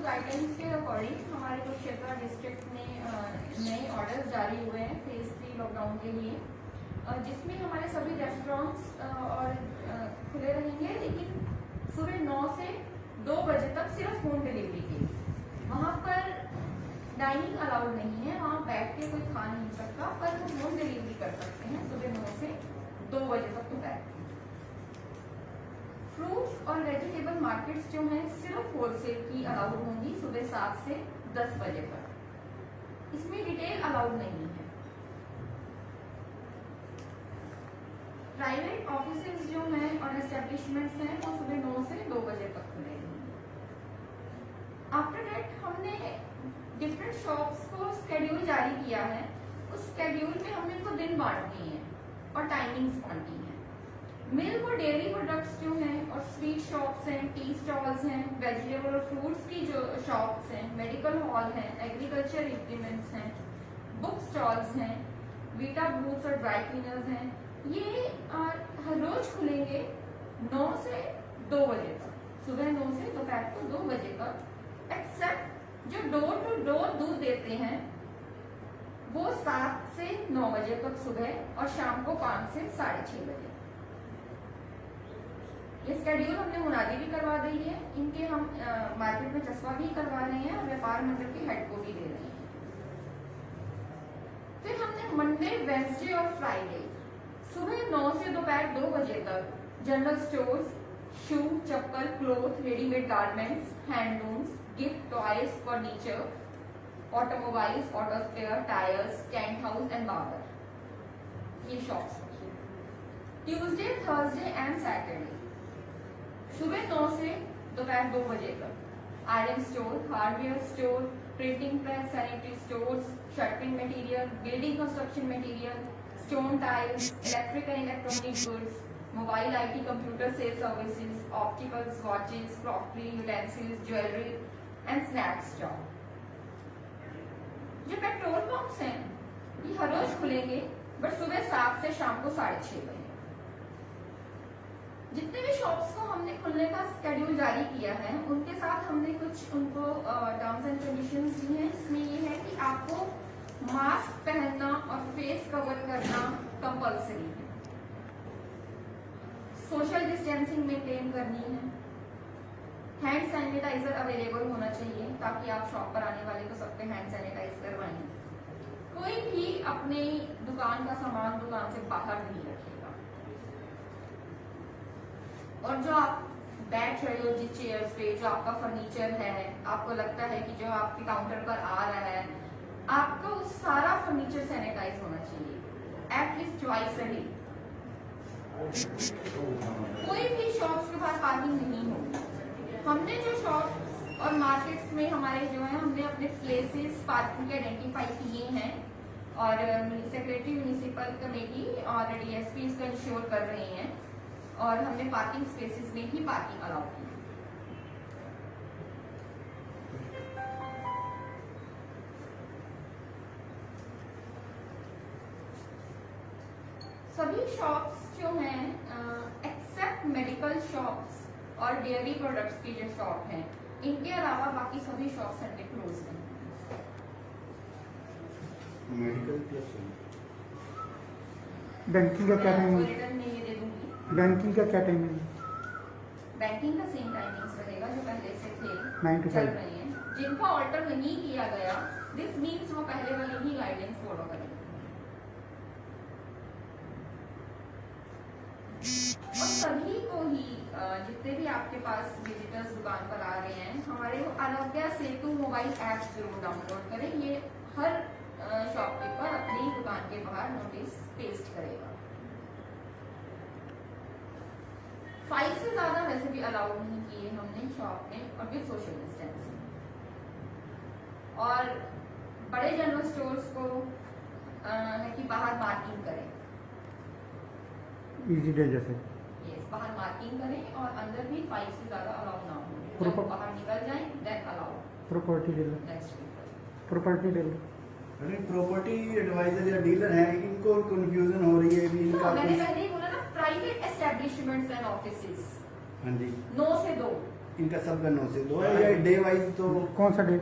Guidelines के according हमारे Kurukshetra district में नए ऑर्डर्स जारी हुए हैं फेज 3 लॉकडाउन के लिए, जिसमें हमारे सभी रेस्टोरेंट्स और खुले रहेंगे, लेकिन सुबह 9 से 2 बजे तक सिर्फ होम डिलीवरी के लिए। वहाँ पर डाइनिंग अलाउड नहीं है, वहाँ बैठ के कोई खा नहीं सकता, पर वो होम डिलीवरी कर सकते हैं सुबह 9 से 2 बजे तक दोपहर। फ्रूट्स और वेजिटेबल मार्केट्स जो हैं सिर्फ होलसेल की अलाउड होंगी सुबह 7 से 10 बजे तक। इसमें रिटेल अलाउड नहीं है। प्राइवेट ऑफिसेज जो हैं और एस्टेब्लिशमेंट्स हैं वो सुबह 9 से 2 बजे तक खुलेंगे। आफ्टर दैट हमने डिफरेंट शॉप्स को स्केड्यूल जारी किया है। उस स्केड्यूल में हमने इनको दिन बांट दिए हैं और टाइमिंग्स बांटी हैं। मिल्क और डेयरी प्रोडक्ट्स जो हैं और स्वीट शॉप्स हैं, टी स्टॉल्स हैं, वेजिटेबल और फ्रूट्स की जो शॉप्स हैं, मेडिकल हॉल हैं, एग्रीकल्चर इक्विपमेंट्स हैं, बुक स्टॉल्स हैं, वीटा बूथ्स और ड्राई क्लीनर्स हैं, ये हर रोज खुलेंगे 9 से 2 बजे तक, सुबह 9 से दोपहर को 2 बजे तक। एक्सेप्ट जो डोर टू डोर दूध देते हैं वो 7 से 9 बजे तक सुबह और शाम को 5 से 6:30 बजे। ये स्केड्यूल हमने मुनादी भी करवा दी है, इनके हम मार्केट में चस्पा भी करवा रहे हैं और व्यापार मंडल के हेड को भी दे रहे हैं। फिर हमने मंडे, वेडनेसडे और फ्राइडे सुबह 9 से दोपहर 2 बजे तक जनरल स्टोर्स, शू, चप्पल, cloth, readymade garments, handlooms, gift, toys, furniture, automobiles, auto spare, tyres, tent house and barber, ये shops. Tuesday, Thursday and Saturday सुबह 9 से दोपहर 2 बजे तक iron store, hardware store, printing press, sanitary stores, shuttering material, building construction material, stone tiles, electric and electronic goods, mobile IT, computer sale services, opticals, watches, crockery, utensils, jewellery and snacks stall. जो petrol pumps हैं ये हर रोज खुलेंगे, but सुबह 7 से शाम को 6:30 बजे। जितने भी शॉप्स को हमने खुलने का स्केड्यूल जारी किया है उनके साथ हमने कुछ उनको टर्म्स एंड कंडीशंस दी हैं, जिसमें ये है कि आपको मास्क पहनना और फेस कवर करना कंपल्सरी है, सोशल डिस्टेंसिंग मेंटेन करनी है, हैंड सैनिटाइजर अवेलेबल होना चाहिए ताकि आप शॉप पर आने वाले को सबके हैंड सैनिटाइज करवाएं। कोई भी अपने दुकान का सामान दुकान से बाहर नहीं रखेगा, और जो आप बैठ रहे हो जिस चेयर्स पे, जो आपका फर्नीचर है, आपको लगता है कि जो आपके काउंटर पर आ रहा है, आपका वो सारा फर्नीचर सैनिटाइज होना चाहिए एटलीस्ट ट्वाइस अ डे। कोई भी शॉप्स के पास पार्किंग नहीं होगी। हमने जो शॉप्स और मार्केट्स में हमारे जो है हमने अपने प्लेसेस पार्किंग के आइडेंटिफाई किए हैं और सेक्रेटरी म्युनिसिपल कमेटी और डीएसपी इसका इंश्योर कर रहे हैं और हमने पार्किंग स्पेसेस में ही पार्किंग अलाउ की। सभी शॉप्स जो हैं एक्सेप्ट मेडिकल शॉप्स और डेयरी प्रोडक्ट्स की जो शॉप हैं, इनके अलावा बाकी सभी शॉप संडे क्लोज हैं। मेडिकल प्लस बैंकिंग का क्या टाइम है? रिटर्न में ये दे दूंगी। बैंकिंग का क्या टाइम है? बैंकिंग का सेम टाइमिंग्स रहेगा जो पहले से थे 9 to 5 चल रहे हैं। जिनका ऑल्टर नहीं किया गया, दिस मीन्स वो पहले वाली ही गाइडेंस फॉलो करेंगे। और सभी को ही जितने भी आपके पास विजिटर्स दुकान पर आ रहे हैं, हमारे आरोग्य सेतु मोबाइल ऐप जरूर डाउनलोड करें। ये हर शॉपकीपर अपनी दुकान के बाहर नोटिस पेस्ट करेगा। 5 से ज्यादा वैसे भी अलाउड नहीं किए हमने शॉप में और विद सोशल डिस्टेंसिंग। और बड़े जनरल स्टोर्स को है कि बाहर मार्किंग करें, इजी डे जैसे यस बाहर मार्किंग करें और अंदर भी 5 से ज्यादा अलाउ ना हो। जब बाहर निकल जाएं then allow. Property dealer, next property dealer, अरे प्रॉपर्टी एडवाइजर या डीलर है, इनको कंफ्यूजन हो रही है भी इनका। मैंने पहले ही बोला ना, प्राइवेट एस्टेब्लिशमेंट्स एंड ऑफिसेज हाँ जी 9 से 2 इनका सबका 9 से 2 है, या डे वाइज तो कौन सा डे?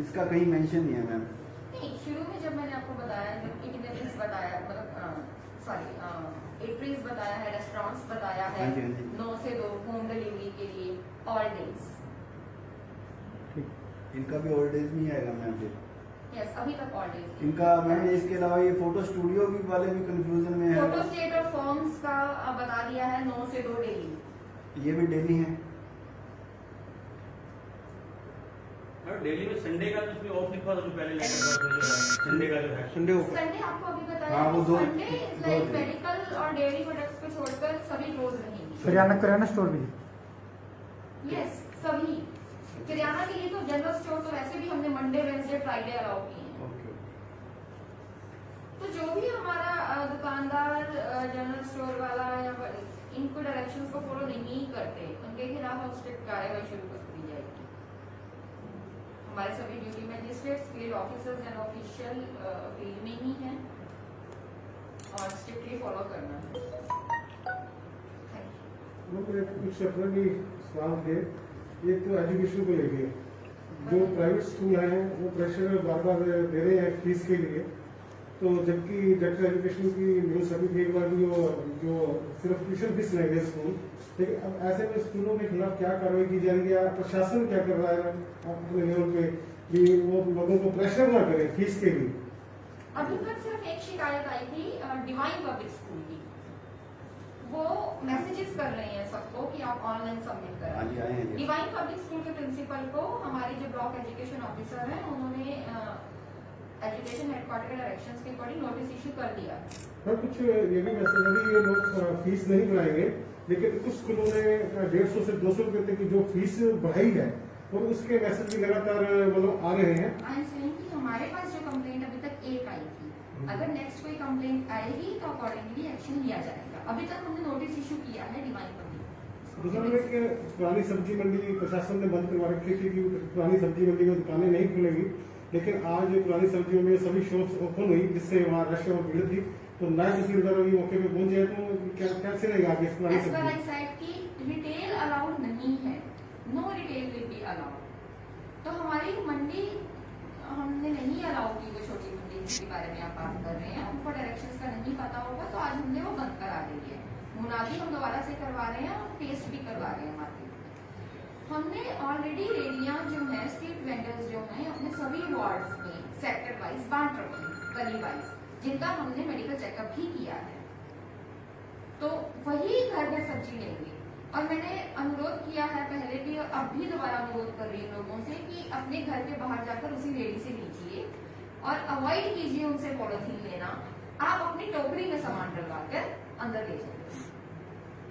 इसका कहीं मेंशन नहीं है मैम। नहीं, शुरू में जब मैंने आपको बताया, जब इटिनरीज बताया, मतलब सॉरी एट्रीज बताया है, रेस्टोरेंट्स बताया है, हाँ जी, हाँ जी। 9 से 2 होम डिलीवरी के लिए ऑल डेज। इनका भी ऑल डेज नहीं आएगा मैम फिर। यस, अभी तक ऑल डेज। इनका मैम इसके अलावा ये फोटो स्टूडियो भी वाले भी कंफ्यूजन में है। फोटो स्टेट और फॉर्म्स का बता दिया है 9 से 2 डेली। ये भी डेली है। और डेली में संडे का तो ऑफ लिखा था जो पहले लेटर था, संडे का जो है संडे को संडे आपको अभी बताया हाँ, वो कि दो- संडे इज दो लाइक दिन। मेडिकल और डेयरी प्रोडक्ट्स को छोड़कर सभी क्लोज रहेंगी। किराना स्टोर भी? यस, सभी। किराना के लिए तो जनरल स्टोर तो वैसे भी हमने मंडे वेडनेसडे फ्राइडे अलाउ किए हैं। ओके। तो जो भी हमारा दुकानदार जनरल स्टोर वाला या इनको डायरेक्शंस को फॉलो नहीं करते, उनके खिलाफ हम स्ट्रिक्ट कार्रवाई शुरू कर दी जाएगी। हमारे सभी duty magistrates field officers and official field में ही हैं और स्ट्रिक्टली फॉलो करना है। कुछ सेपरेटली सवाल थे। एक तो एजुकेशन को लेके जो प्राइवेट स्कूल हैं वो प्रेशर बार बार दे रहे हैं फीस के लिए, तो जबकि डायरेक्टर एजुकेशन की न्यूज अभी भी एक बार भी जो सिर्फ ट्यूशन फीस लेंगे स्कूल, लेकिन अब ऐसे में स्कूलों के खिलाफ क्या कार्रवाई की जाएगी या प्रशासन क्या कर रहा है अपने लेवल पे कि वो लोगों को प्रेशर ना करे फीस के लिए? अभी तक सिर्फ एक शिकायत आई थी डिवाइन पब्लिक स्कूल की। वो मैसेजेस कर रहे हैं सबको कि आप ऑनलाइन सबमिट हाँ करें। जी, आए हैं जी। डिवाइन पब्लिक स्कूल के प्रिंसिपल को हमारी जो ब्लॉक एजुकेशन ऑफिसर है उन्होंने एजुकेशन हेडक्वार्टर के डायरेक्शंस के अकॉर्डिंग नोटिस इशू कर दिया। और कुछ ये भी मैसेज अभी ये लोग फीस नहीं बढ़ाएंगे, लेकिन कुछ स्कूलों ने 150 से 200 रुपए तक की जो फीस बढ़ाई है और उसके मैसेज भी लगातार मतलब आ रहे हैं। आई एम सेइंग कि हमारे पास जो कंप्लेंट अभी तक एक आई थी, अगर नेक्स्ट कोई कंप्लेंट आएगी तो अकॉर्डिंगली एक्शन लिया जाएगा। अभी तक हमने नोटिस इशू किया है डिवाइन पब्लिक। दूसरा नंबर कि पुरानी सब्जी मंडी प्रशासन ने बंद करवा रखी थी कि पुरानी सब्जी मंडी में दुकानें नहीं खुलेगी, लेकिन आज पुरानी सब्जियों में सभी शॉप्स ओपन हुई जिससे वहाँ रश और भीड़ थी, तो नए तहसीलदार अभी मौके पे पहुंच जाए तो कैसे रहेगा आगे इस पुरानी एज पर आई सब्जी? सेड कि रिटेल अलाउड नहीं है, no retail will be allowed. तो हमारी मंडी हमने नहीं अलाउ की, वो छोटी मंडी जिसके बारे में आप बात कर रहे हैं, उनको डायरेक्शंस का नहीं पता होगा, तो आज हमने वो बंद करा दी है। मुनादी हम दोबारा से करवा रहे हैं और टेस्ट भी करवा रहे हैं मार्केट। हमने ऑलरेडी रेडियां जो है, स्ट्रीट वेंडर्स जो हैं, अपने सभी वार्ड्स में सेक्टर वाइज बांट रखे, गली वाइज, जिनका हमने मेडिकल चेकअप भी किया है। तो वही घर घर सब्जी लेंगे। और मैंने अनुरोध किया है पहले भी और अब भी दोबारा अनुरोध कर रही हूँ लोगों से कि अपने घर के बाहर जाकर उसी रेडी से लीजिए और अवॉइड कीजिए उनसे पॉलिथीन लेना। आप अपनी टोकरी में सामान डलवा कर अंदर ले जाइए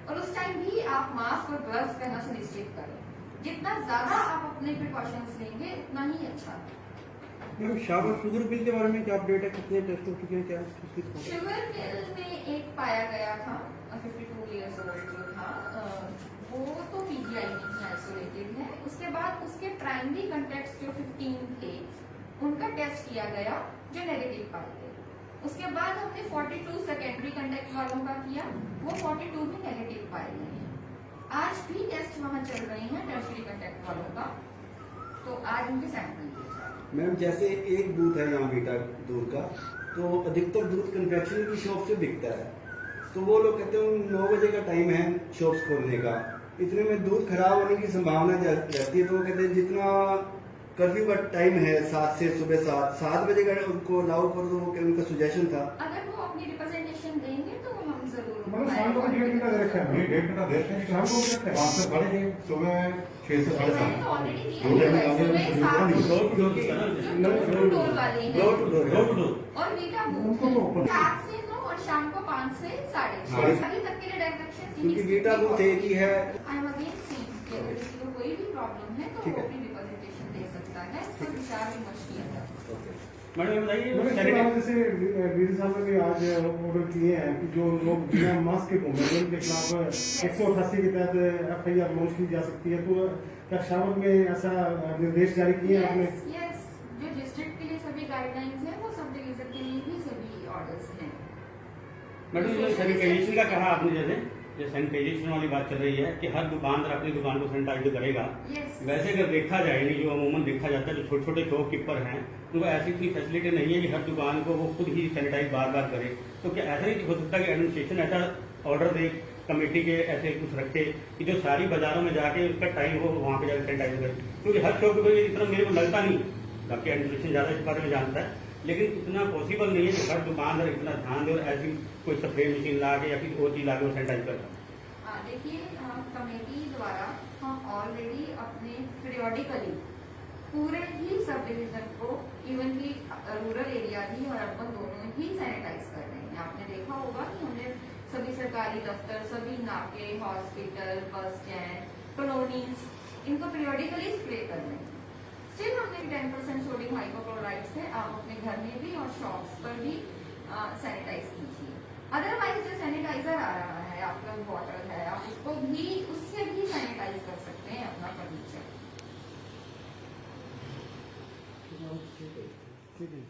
और उस टाइम भी आप मास्क और ग्लव्स पहनना सुनिश्चित करें। जितना ज्यादा आप अपने प्रिकॉशंस लेंगे उतना ही अच्छा। मैम शावर शुगर बिल के बारे में क्या अपडेट है, कितने टेस्ट हो चुके हैं, क्या शुगर मिल में एक पाया गया था 52 इयर्स ओल्ड जो था, वो तो पीजीआई में ही आइसोलेटेड है। उसके बाद उसके प्राइमरी कंटेक्ट्स जो 15 थे उनका टेस्ट किया गया जो नेगेटिव पाए गए। उसके बाद हमने 42 सेकेंडरी कंटेक्ट वालों का किया, वो 42 भी नेगेटिव पाए गए हैं। आज भी टेस्ट वहाँ चल रहे हैं टर्शियरी कंटेक्ट वालों का, तो आज उनके सैंपल लिए जा रहे हैं। मैम जैसे एक बूथ है यहाँ बीटा दूध का, तो अधिकतर दूध कन्फेक्शनरी की शॉप से बिकता है, तो वो लोग कहते हैं 9 बजे का टाइम है शॉप्स खोलने का, इतने में दूध खराब होने की संभावना रहती है, तो वो कहते हैं जितना कर्फ्यू का टाइम है 7 से सुबह 7 बजे का उनको अलाउ कर दो, उनका सुजेशन था। अगर वो अपनी रिप्रेजेंटेशन देंगे तो हम जरूर मतलब शाम को डेढ़ घंटा दे रखा है, 1.5 घंटा दे रखा है, शाम को भी रखा है, 5 से 6:30 सुबह 6 से मैंने 7:30। तो ऑलरेडी दिया है, सुबह 7 डोर टू डोर होता है ना, जो डोर टू डोर वाले हैं door to door door to door. और वीटा उनको तो बूथ open है। 7 से 9 और शाम को 5 से 6:30 हाँ। अभी तक के लिए डायरेक्शन क्योंकि बीटा बूथ एक ही है। आई एम अगेन सेइंग कि अगर किसी को कोई भी प्रॉब्लम है तो ठीक वो है। अपनी रिप्रेजेंटेशन दे सकता है, तो विचार विमर्श किया जाए। मैडम ये बताइए मैंने इसके अलावा जैसे डीसी साहब ने भी आज ऑर्डर किए हैं कि जो लोग बिना मास्क के घूम रहे हैं उनके खिलाफ 188 के तहत FIR लॉन्च की जा सकती है, तो क्या शावर में ऐसा निर्देश जारी किए हैं आपने? यस, जो डिस्ट्रिक्ट के लिए सभी गाइडलाइंस हैं वो सब डिवीजन के लिए भी सभी ऑर्डर्स हैं। मैडम ये सैनिटाइजेशन का कहा आपने, जैसे ये सैनिटाइजेशन वाली बात चल रही है कि हर दुकानदार अपनी दुकान को सैनिटाइज करेगा। यस वैसे अगर देखा जाए नहीं, जो अमूमन देखा जाता है, जो छोटे छोटे शॉपकीपर हैं उनको ऐसी इतनी फैसिलिटी नहीं है कि हर दुकान को वो खुद ही सैनिटाइज बार बार करे। तो क्या ऐसा नहीं हो सकता कि एडमिनिस्ट्रेशन ऐसा ऑर्डर दे, कमेटी के ऐसे कुछ रखे कि जो सारी बाजारों में जाके उसका टाइम हो वहाँ पे जाकर सैनिटाइज करे? क्योंकि हर शॉपकीपर इतना मेरे को लगता नहीं, बाकी एडमिनिस्ट्रेशन ज़्यादा इस बारे में जानता है, लेकिन इतना पॉसिबल नहीं है कि हर दुकानदार इतना ध्यान दे और ऐसी कोई स्प्रे मशीन ला के या किसी और चीज ला के वो सैनिटाइज कर। देखिए कमेटी द्वारा हम ऑलरेडी अपने पीरियोडिकली पूरे ही सब डिवीजन को, इवन की रूरल एरिया भी और अर्बन दोनों ही सैनिटाइज कर रहे हैं। आपने देखा होगा कि हमने सभी सरकारी दफ्तर, सभी नाके, हॉस्पिटल, बस स्टैंड, कॉलोनीज, इनको पीरियोडिकली स्प्रे कर रहे हैं। स्टिल हमने 10% सोडियम हाइपोक्लोराइड से आप अपने घर में भी और शॉप्स पर भी सैनिटाइज कीजिए। अदरवाइज जो सैनिटाइजर आ रहा है, आपका बॉटल है, आप उसको भी, उससे भी सैनिटाइज कर सकते हैं अपना फर्नीचर। ठीक है